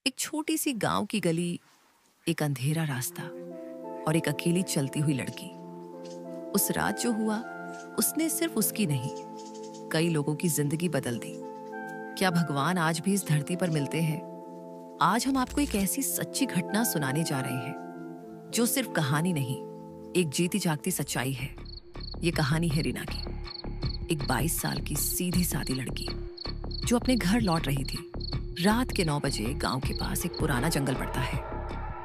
एक छोटी सी गांव की गली, एक अंधेरा रास्ता और एक अकेली चलती हुई लड़की। उस रात जो हुआ उसने सिर्फ उसकी नहीं, कई लोगों की जिंदगी बदल दी। क्या भगवान आज भी इस धरती पर मिलते हैं? आज हम आपको एक ऐसी सच्ची घटना सुनाने जा रहे हैं जो सिर्फ कहानी नहीं, एक जीती जागती सच्चाई है। ये कहानी है रीना की, एक 22 साल की सीधी सादी लड़की जो अपने घर लौट रही थी। रात के 9 बजे गांव के पास एक पुराना जंगल पड़ता है।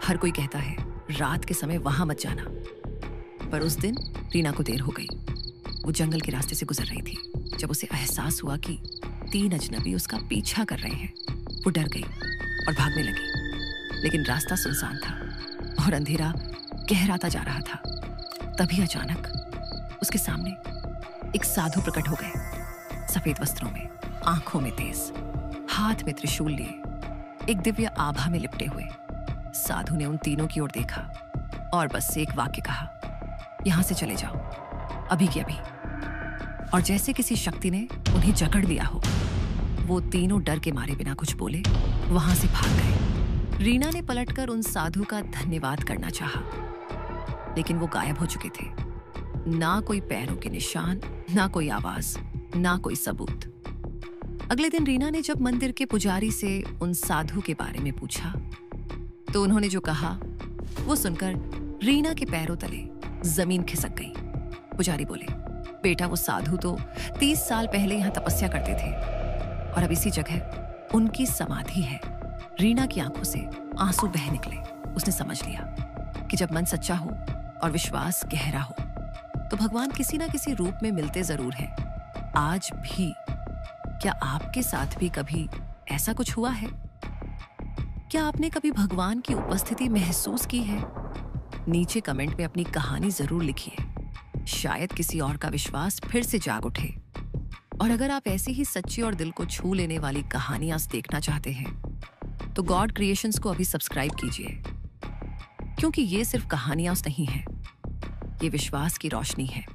हर कोई कहता है रात के समय वहां मत जाना, पर उस दिन रीना को देर हो गई। वो जंगल के रास्ते से गुजर रही थी जब उसे एहसास हुआ कि 3 अजनबी उसका पीछा कर रहे हैं। वो डर गई और भागने लगी, लेकिन रास्ता सुनसान था और अंधेरा गहराता जा रहा था। तभी अचानक उसके सामने एक साधु प्रकट हो गए, सफेद वस्त्रों में, आंखों में तेज, हाथ में त्रिशूल लिए, एक दिव्य आभा में लिपटे हुए। साधु ने उन तीनों की ओर देखा और बस एक वाक्य कहा, यहां से चले जाओ, अभी के अभी। और जैसे किसी शक्ति ने उन्हें जकड़ लिया हो, वो तीनों डर के मारे बिना कुछ बोले वहां से भाग गए। रीना ने पलटकर उन साधु का धन्यवाद करना चाहा, लेकिन वो गायब हो चुके थे। ना कोई पैरों के निशान, ना कोई आवाज, ना कोई सबूत। अगले दिन रीना ने जब मंदिर के पुजारी से उन साधु के बारे में पूछा, तो उन्होंने जो कहा वो सुनकर रीना के पैरों तले जमीन खिसक गई। पुजारी बोले, बेटा, वो साधु तो 30 साल पहले यहां तपस्या करते थे और अब इसी जगह उनकी समाधि है। रीना की आंखों से आंसू बह निकले। उसने समझ लिया कि जब मन सच्चा हो और विश्वास गहरा हो तो भगवान किसी ना किसी रूप में मिलते जरूर हैं। आज भी क्या आपके साथ भी कभी ऐसा कुछ हुआ है? क्या आपने कभी भगवान की उपस्थिति महसूस की है? नीचे कमेंट में अपनी कहानी जरूर लिखिए। शायद किसी और का विश्वास फिर से जाग उठे। और अगर आप ऐसी ही सच्ची और दिल को छू लेने वाली कहानियां देखना चाहते हैं तो गॉड क्रिएशंस को अभी सब्सक्राइब कीजिए, क्योंकि ये सिर्फ कहानियां नहीं है, ये विश्वास की रोशनी है।